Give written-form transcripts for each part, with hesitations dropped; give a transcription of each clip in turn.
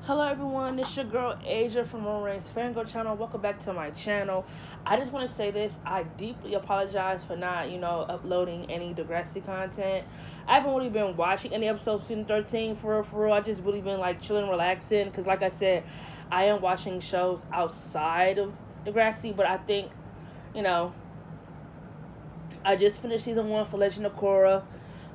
Hello everyone, this is your girl Asia from Rollins Fangirl channel. Welcome back to my channel. I just want to say this. I deeply apologize for not, uploading any Degrassi content. I haven't really been watching any episodes of season 13 for real. I just really been like chilling, relaxing. Because like I said, I am watching shows outside of Degrassi. But I think, you know, I just finished season 1 for Legend of Korra.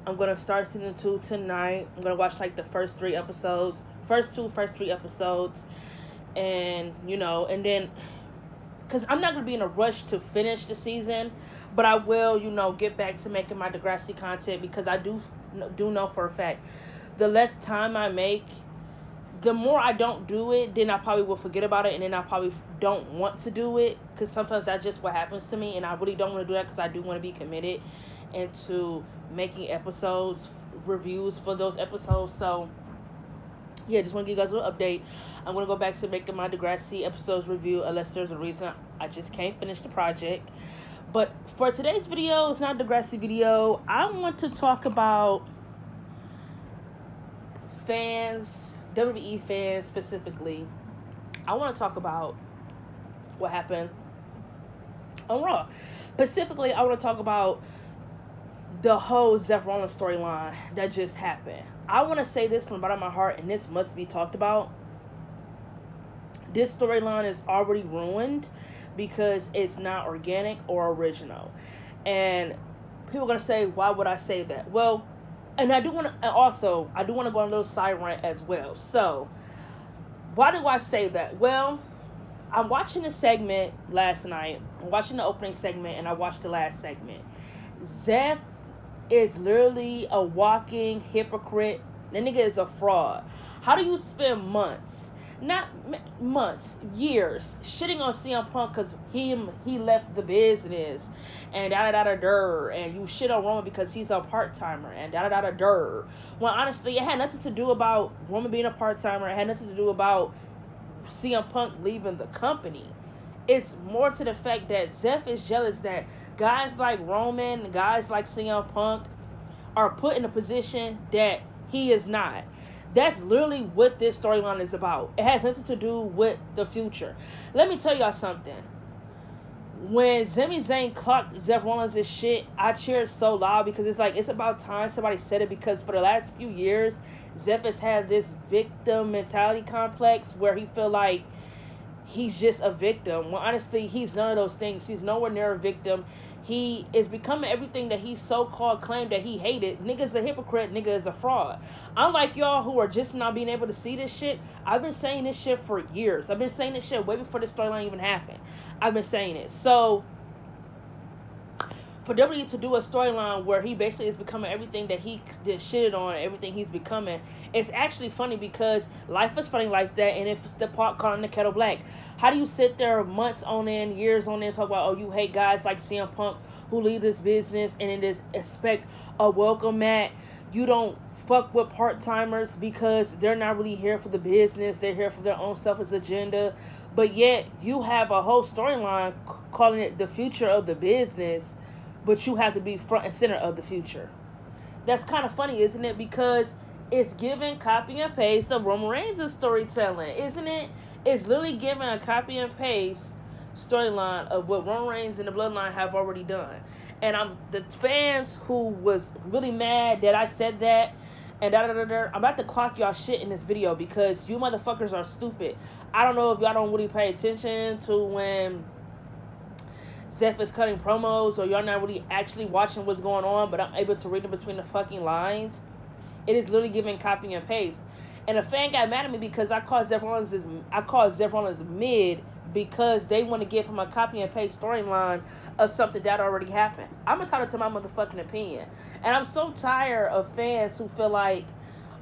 I'm going to start season 2 tonight. I'm going to watch like the first 3 episodes. First 3 episodes, and then because I'm not gonna be in a rush to finish the season, but I will, get back to making my Degrassi content because I do know for a fact the less time I make, the more I don't do it, then I probably will forget about it, and then I probably don't want to do it because sometimes that's just what happens to me, and I really don't want to do that because I do want to be committed into making episodes, reviews for those episodes. So yeah, just want to give you guys a little update. I'm going to go back to making my Degrassi episodes review unless there's a reason I just can't finish the project. But for today's video, it's not a Degrassi video. I want to talk about fans, WWE fans specifically. I want to talk about what happened on Raw. Specifically, I want to talk about the whole Seth Rollins storyline that just happened. I want to say this from the bottom of my heart, and this must be talked about. This storyline is already ruined because it's not organic or original. And people are going to say, why would I say that? Well, and I do want to go on a little side rant as well. So, why do I say that? Well, I'm watching the segment last night. I'm watching the opening segment, and I watched the last segment. Seth is literally a walking hypocrite. That nigga is a fraud. How do you spend years, shitting on CM Punk because he left the business and and you shit on Roman because he's a part-timer and Well, honestly, it had nothing to do about Roman being a part-timer. It had nothing to do about CM Punk leaving the company. It's more to the fact that Seth is jealous that guys like Roman, guys like CM Punk are put in a position that he is not. That's literally what this storyline is about. It has nothing to do with the future. Let me tell y'all something. When Sami Zayn clocked Seth Rollins' shit, I cheered so loud because it's about time somebody said it, because for the last few years, Seth has had this victim mentality complex where he feel like he's just a victim. Well, honestly, he's none of those things. He's nowhere near a victim. He is becoming everything that he so-called claimed that he hated. Nigga's a hypocrite. Nigga is a fraud. Unlike y'all who are just now being able to see this shit, I've been saying this shit for years. I've been saying this shit way before this storyline even happened. I've been saying it. So, for W to do a storyline where he basically is becoming everything that he did shitted on, everything he's becoming, it's actually funny because life is funny like that, and it's the pot calling the kettle black. How do you sit there months on end, years on end, talk about, oh, you hate guys like CM Punk who leave this business and then just expect a welcome mat? You don't fuck with part-timers because they're not really here for the business. They're here for their own selfish agenda. But yet, you have a whole storyline calling it the future of the business, but you have to be front and center of the future. That's kind of funny, isn't it? Because it's giving copy and paste of Roman Reigns' storytelling, isn't it? It's literally giving a copy and paste storyline of what Roman Reigns and the Bloodline have already done. And the fans who was really mad that I said that and I'm about to clock y'all shit in this video because you motherfuckers are stupid. I don't know if y'all don't really pay attention to when Seth is cutting promos, or y'all not really actually watching what's going on, but I'm able to read in between the fucking lines. It is literally giving copy and paste. And a fan got mad at me because I called Seth Rollins mid because they want to give him a copy and paste storyline of something that already happened. I'm entitled to my motherfucking opinion. And I'm so tired of fans who feel like,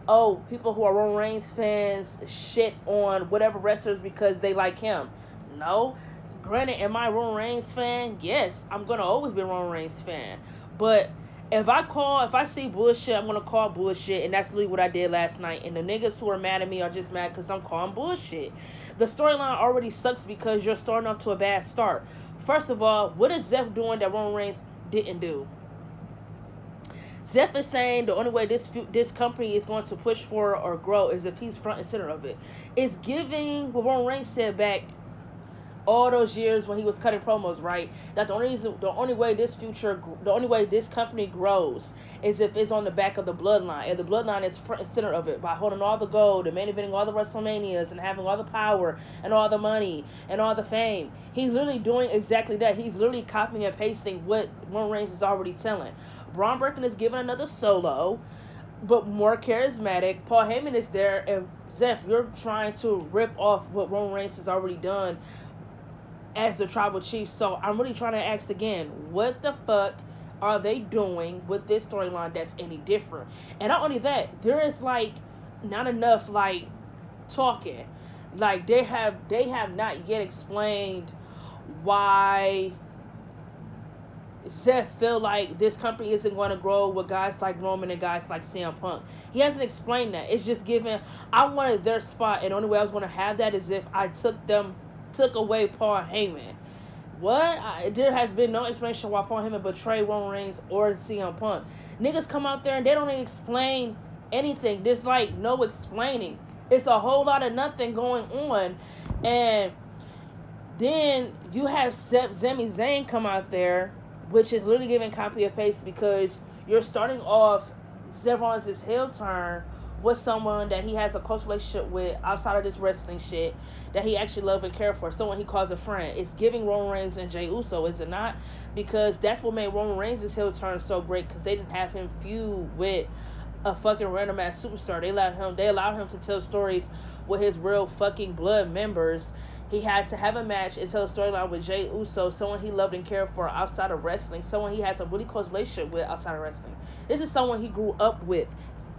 oh, people who are Roman Reigns fans shit on whatever wrestlers because they like him. No. Granted, am I a Roman Reigns fan? Yes, I'm going to always be a Roman Reigns fan. But if I see bullshit, I'm going to call bullshit. And that's literally what I did last night. And the niggas who are mad at me are just mad because I'm calling bullshit. The storyline already sucks because you're starting off to a bad start. First of all, what is Seth doing that Roman Reigns didn't do? Seth is saying the only way this company is going to push for or grow is if he's front and center of it. It's giving what Roman Reigns said back all those years when he was cutting promos, right? That the only way this company grows is if it's on the back of the bloodline, and the bloodline is front and center of it by holding all the gold and main eventing all the WrestleManias and having all the power and all the money and all the fame. He's literally doing exactly that. He's literally copying and pasting what Roman Reigns is already telling. Braun Breaker is giving another solo, but more charismatic. Paul Heyman is there, and Seth, you're trying to rip off what Roman Reigns has already done as the tribal chief. So I'm really trying to ask again, what the fuck are they doing with this storyline that's any different? And not only that, there is like not enough like talking. Like they have not yet explained why Seth feel like this company isn't going to grow with guys like Roman and guys like CM Punk. He hasn't explained that. It's just given, I wanted their spot, and the only way I was going to have that is if I took away Paul Heyman. There has been no explanation why Paul Heyman betrayed Roman Reigns or CM Punk. Niggas come out there and they don't even explain anything. There's like no explaining. It's a whole lot of nothing going on. And then you have Sami Zayn come out there, which is literally giving copy and paste, because you're starting off Seth Rollins' heel turn with someone that he has a close relationship with outside of this wrestling shit, that he actually loves and cares for, someone he calls a friend. It's giving Roman Reigns and Jey Uso, is it not? Because that's what made Roman Reigns' heel turn so great, because they didn't have him feud with a fucking random ass superstar. They allowed him to tell stories with his real fucking blood members. He had to have a match and tell a storyline with Jey Uso, someone he loved and cared for outside of wrestling, someone he has a really close relationship with outside of wrestling. This is someone he grew up with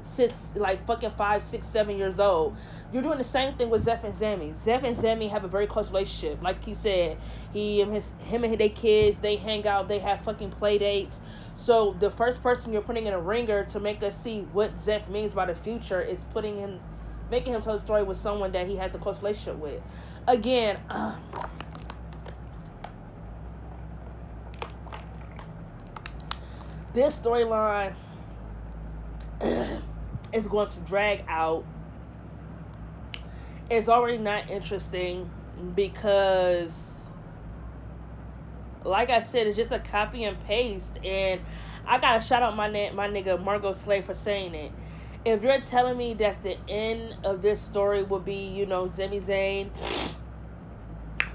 since like fucking 5, 6, 7 years old. You're doing the same thing with Seth and Sami. Seth and Sami have a very close relationship. Like he said, him and their kids, they hang out, they have fucking play dates. So the first person you're putting in a ringer to make us see what Seth means by the future is making him tell a story with someone that he has a close relationship with. Again, this storyline is going to drag out. It's already not interesting because, like I said, it's just a copy and paste. And I gotta shout out my nigga Margot Slade for saying it. If you're telling me that the end of this story will be, Sami Zayn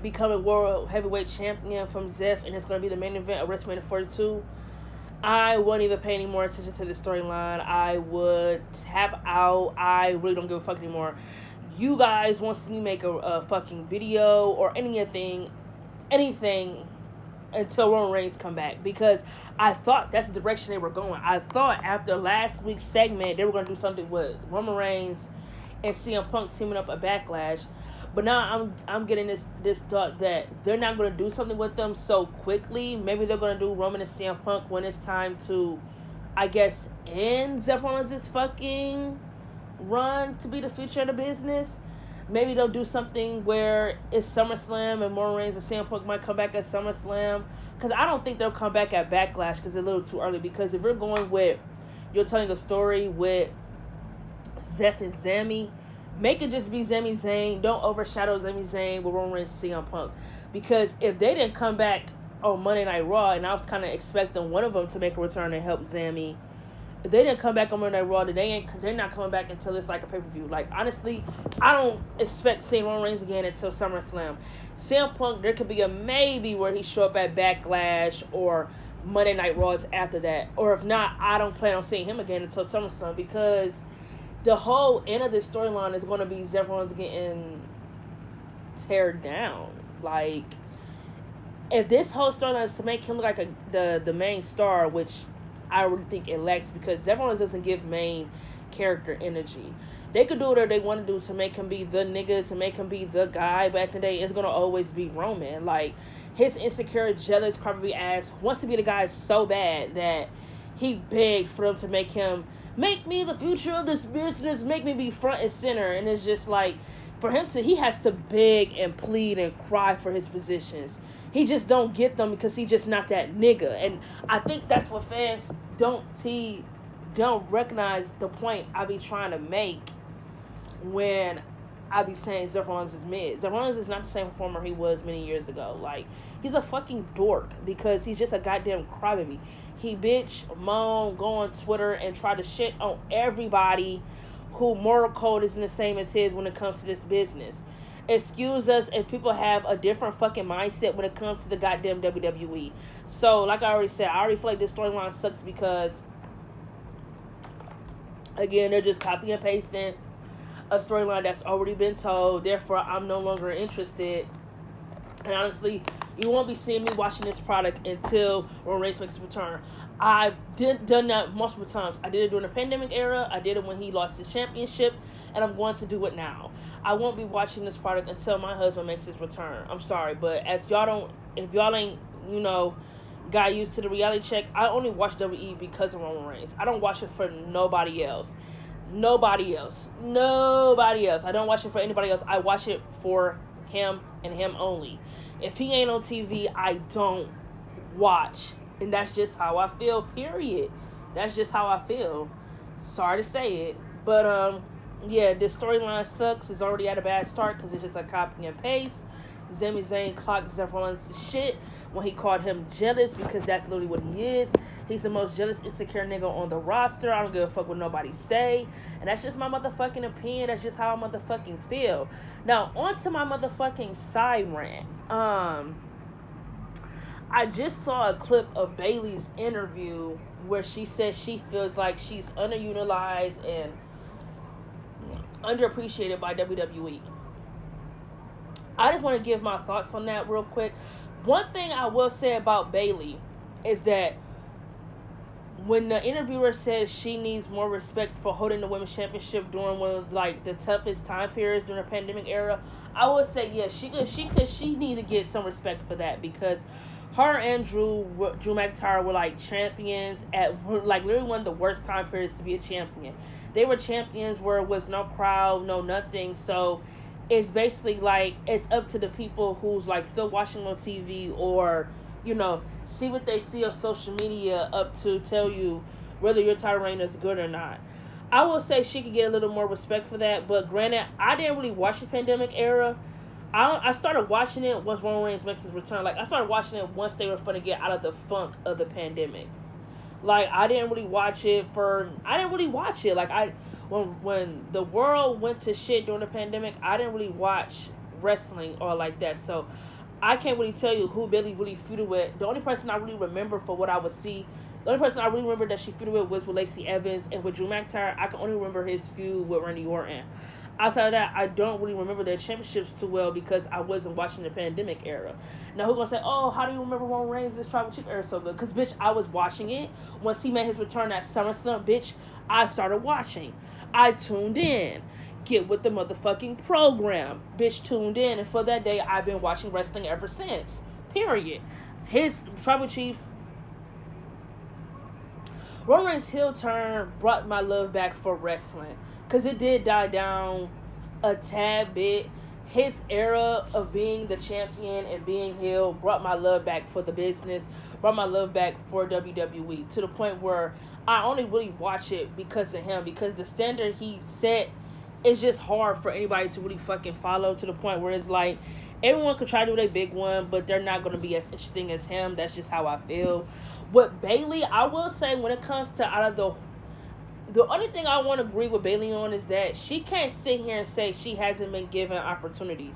becoming World Heavyweight Champion from Seth, and it's going to be the main event of WrestleMania 42, I wouldn't even pay any more attention to the storyline. I would tap out. I really don't give a fuck anymore. You guys want to see me make a fucking video or anything until Roman Reigns come back, because I thought that's the direction they were going. I thought after last week's segment they were going to do something with Roman Reigns and CM Punk teaming up at Backlash, but now I'm getting this thought that they're not going to do something with them so quickly. Maybe they're going to do Roman and CM Punk when it's time to, I guess, end Seth Rollins' fucking run to be the future of the business. Maybe they'll do something where it's SummerSlam and Roman Reigns and CM Punk might come back at SummerSlam. Because I don't think they'll come back at Backlash because it's a little too early. Because if you're telling a story with Seth and Sami, make it just be Sami Zayn. Don't overshadow Sami Zayn with Roman Reigns and CM Punk. Because if they didn't come back on Monday Night Raw, and I was kind of expecting one of them to make a return and help Sami, if they didn't come back on Monday Night Raw, they're not coming back until it's like a pay-per-view. Like, honestly, I don't expect seeing Roman Reigns again until SummerSlam. CM Punk, there could be a maybe where he show up at Backlash or Monday Night Raws after that. Or if not, I don't plan on seeing him again until SummerSlam, because the whole end of this storyline is going to be Seth Rollins getting teared down. Like, if this whole storyline is to make him look like the main star, which I really think it lacks, because Seth Rollins doesn't give main character energy. They could do whatever they want to do to make him be the nigga, to make him be the guy, but at the end of the day, it's going to always be Roman. Like, his insecure, jealous, probably ass wants to be the guy so bad that he begged for them to make me the future of this business, make me be front and center. And it's just like, he has to beg and plead and cry for his positions. He just don't get them because he's just not that nigga. And I think that's what fans don't see don't recognize the point I be trying to make when I be saying Seth Rollins is mid. Seth Rollins is not the same performer he was many years ago. Like, he's a fucking dork because he's just a goddamn crybaby. He bitch, moan, go on Twitter and try to shit on everybody who moral code isn't the same as his when it comes to this business. Excuse us if people have a different fucking mindset when it comes to the goddamn WWE. So, like I already said, I already feel like this storyline sucks because, again, they're just copy and pasting a storyline that's already been told. Therefore, I'm no longer interested. And honestly, you won't be seeing me watching this product until Rollins makes a return. I've done that multiple times. I did it during the pandemic era. I did it when he lost his championship. And I'm going to do it now. I won't be watching this product until my husband makes his return. I'm sorry, but if y'all ain't, got used to the reality check, I only watch WWE because of Roman Reigns. I don't watch it for nobody else. Nobody else. I don't watch it for anybody else. I watch it for him and him only. If he ain't on TV, I don't watch. And that's just how I feel, period. That's just how I feel. Sorry to say it. But, yeah, this storyline sucks. It's already at a bad start because it's just a copy and paste. Sami Zayn clocked Seth Rollins' shit when he called him jealous because that's literally what he is. He's the most jealous, insecure nigga on the roster. I don't give a fuck what nobody say. And that's just my motherfucking opinion. That's just how I motherfucking feel. Now, on to my motherfucking side rant. I just saw a clip of Bayley's interview where she says she feels like she's underutilized and underappreciated by WWE. I just want to give my thoughts on that real quick. One thing I will say about Bayley is that when the interviewer says she needs more respect for holding the women's championship during one of the toughest time periods during the pandemic era, I would say yes, she need to get some respect for that because her and Drew McIntyre were champions at literally one of the worst time periods to be a champion. They were champions where it was no crowd, no nothing. So it's basically it's up to the people who's still watching on TV or see what they see on social media up to tell you whether your title reign is good or not. I will say she could get a little more respect for that, but granted, I didn't really watch the pandemic era. I started watching it once Roman Reigns makes his return. I started watching it once they were going to get out of the funk of the pandemic. I didn't really watch it. When the world went to shit during the pandemic, I didn't really watch wrestling or like that. So I can't really tell you who Bayley really feuded with. The only person I really remember for what I would see, the only person I really remember that she feuded with was with Lacey Evans, and with Drew McIntyre, I can only remember his feud with Randy Orton. Outside of that, I don't really remember their championships too well because I wasn't watching the pandemic era. Now, who's going to say, oh, how do you remember Roman Reigns' this tribal chief era so good? Because, bitch, I was watching it. Once he made his return at SummerSlam, bitch, I started watching. I tuned in. Get with the motherfucking program. Bitch tuned in, and for that day, I've been watching wrestling ever since. Period. His tribal chief, Roman Reigns' heel turn brought my love back for wrestling. Because it did die down a tad bit. His era of being the champion and being heel brought my love back for the business, brought my love back for WWE, to the point where I only really watch it because of him, because the standard he set is just hard for anybody to really fucking follow, to the point where it's everyone could try to do their big one, but they're not going to be as interesting as him. That's just how I feel. With Bayley, I will say when it comes to the only thing I want to agree with Bayley on is that she can't sit here and say she hasn't been given opportunities.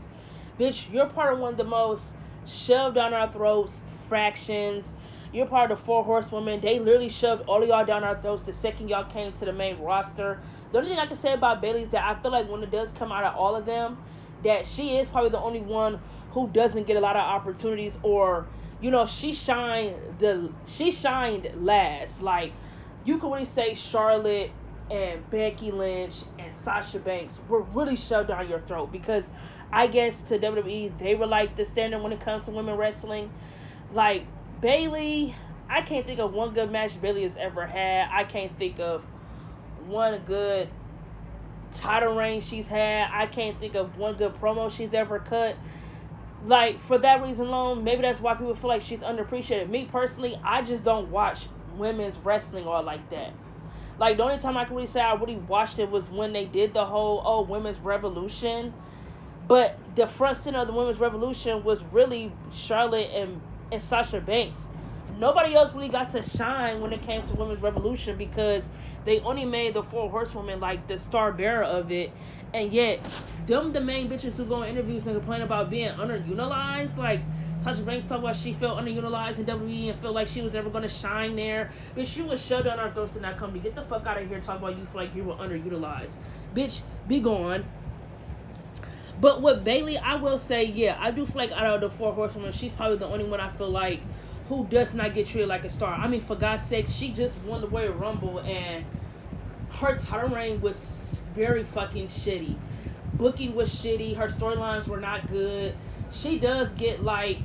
Bitch, you're part of one of the most shoved down our throats fractions. You're part of the 4 Horsewomen. They literally shoved all of y'all down our throats the second y'all came to the main roster. The only thing I can say about Bayley is that I feel like when it does come out of all of them, that she is probably the only one who doesn't get a lot of opportunities, or she shined last. You can really say Charlotte and Becky Lynch and Sasha Banks were really shoved down your throat because I guess to WWE, they were the standard when it comes to women wrestling. Bayley, I can't think of one good match Bayley has ever had. I can't think of one good title reign she's had. I can't think of one good promo she's ever cut. For that reason alone, maybe that's why people feel like she's underappreciated. Me personally, I just don't watch women's wrestling all like that. Like, the only time I can really say I really watched it was when they did the whole women's revolution. But the front center of the women's revolution was really Charlotte and Sasha Banks. Nobody else really got to shine when it came to women's revolution because they only made the four horsewomen like the star bearer of it, and yet them the main bitches who go in interviews and complain about being underutilized. Like, Sasha Banks talked about she felt underutilized in WWE and felt like she was never going to shine there. Bitch, she was shoved down our throats in that company. Get the fuck out of here talking about you feel like you were underutilized. Bitch, be gone. But with Bayley, I will say, yeah, I do feel like out of the four horsewomen, she's probably the only one I feel like who does not get treated like a star. I mean, for God's sake, she just won the Royal Rumble, and her title reign was very fucking shitty. Booking was shitty. Her storylines were not good. She does get, like...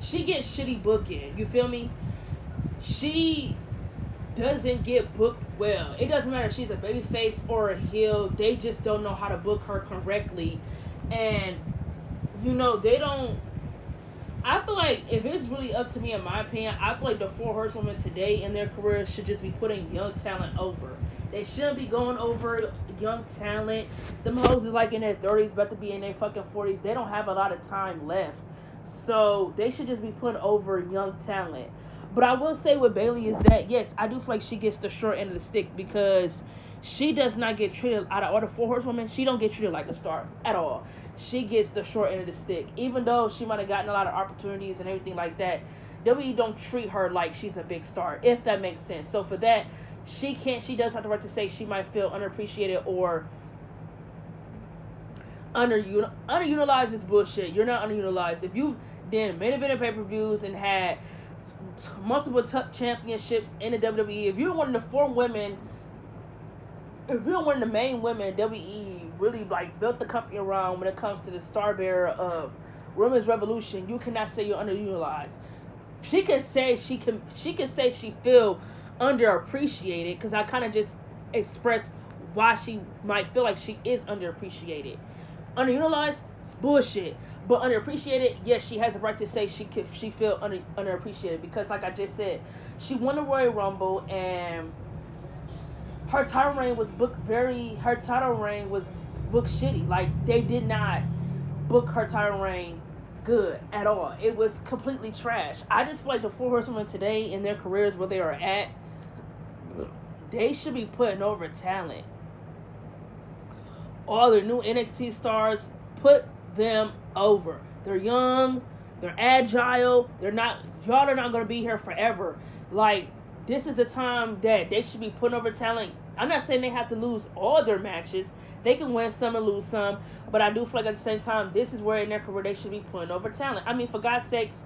She gets shitty booking. You feel me? She doesn't get booked well. It doesn't matter if she's a babyface or a heel. They just don't know how to book her correctly. And... you know, they don't... I feel like if it's really up to me, in my opinion, I feel like the four horsewomen today in their careers should just be putting young talent over. They shouldn't be going over young talent. Them hoes is like in their 30s, about to be in their fucking 40s. They don't have a lot of time left. So they should just be putting over young talent. But I will say with Bayley is that, yes, I do feel like she gets the short end of the stick because she does not get treated, out of all the four horsewomen, she don't get treated like a star at all. She gets the short end of the stick. Even though she might have gotten a lot of opportunities and everything like that, WWE don't treat her like she's a big star, if that makes sense. So for that, she does have the right to say she might feel underappreciated or underutilized is bullshit. You're not underutilized. If you then main evented pay-per-views and had multiple championships in the WWE, if you're one of the four women, if you're one of the main women WWE really like built the company around when it comes to the star bearer of Women's Revolution, you cannot say you're underutilized. She can say she feel underappreciated because I kind of just expressed why she might feel like she is underappreciated. Underutilized, it's bullshit. But underappreciated, yes, she has the right to say she feel underappreciated because, like I just said, she won the Royal Rumble and her title reign was booked shitty. Like, they did not book her title reign good at all. It was completely trash. I just feel like the four horsewomen today in their careers where they are at, they should be putting over talent. All their new NXT stars, put them over. They're young, they're agile, y'all are not going to be here forever. Like, this is the time that they should be putting over talent. I'm not saying they have to lose all their matches. They can win some and lose some. But I do feel like at the same time, this is where in their career they should be putting over talent. I mean, for God's sakes,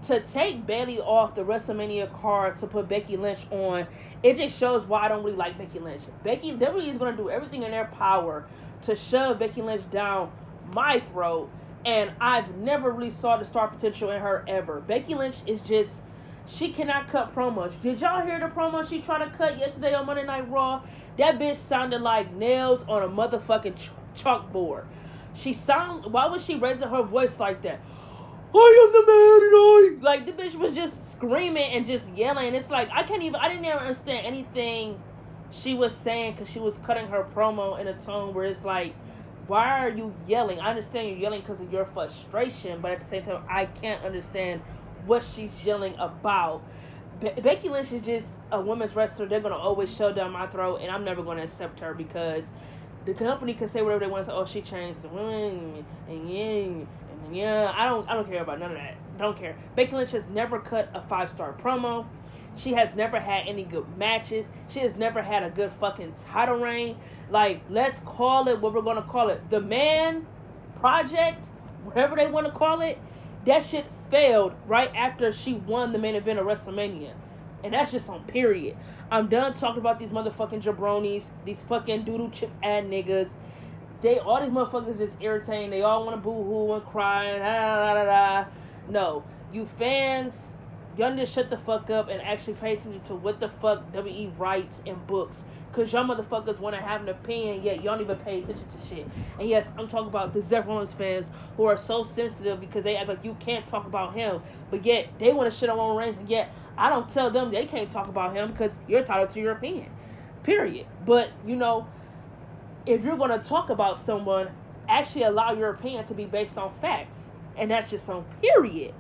to take Bayley off the WrestleMania card to put Becky Lynch on, it just shows why I don't really like Becky Lynch. WWE is going to do everything in their power to shove Becky Lynch down my throat. And I've never really saw the star potential in her ever. Becky Lynch is just... she cannot cut promos. Did y'all hear the promo she tried to cut yesterday on Monday Night Raw? That bitch sounded like nails on a motherfucking chalkboard. Why was she raising her voice like that? I am the man and I... like, the bitch was just screaming and just yelling. It's like, I didn't even understand anything she was saying because she was cutting her promo in a tone where it's like, why are you yelling? I understand you're yelling because of your frustration, but at the same time, I can't understand what she's yelling about. Becky Lynch is just a women's wrestler. They're going to always shove down my throat, and I'm never going to accept her because the company can say whatever they want to say. Oh, she changed the women, and yeah, I don't care about none of that. Don't care. Becky Lynch has never cut a 5-star promo. She has never had any good matches. She has never had a good fucking title reign. Like, let's call it what we're going to call it. The Man Project, whatever they want to call it, that shit failed right after she won the main event of WrestleMania. And that's just on period. I'm done talking about these motherfucking jabronis, these fucking doodle chips ad niggas. All these motherfuckers just irritating. They all want to boo-hoo and cry and No. You fans, y'all need to shut the fuck up and actually pay attention to what the fuck WWE writes and books. Because y'all motherfuckers want to have an opinion, yet y'all don't even pay attention to shit. And yes, I'm talking about the Seth Rollins fans who are so sensitive because they act like you can't talk about him. But yet, they want to shit on Roman Reigns. And yet, I don't tell them they can't talk about him because you're entitled to your opinion. Period. But, if you're going to talk about someone, actually allow your opinion to be based on facts. And that's just on period.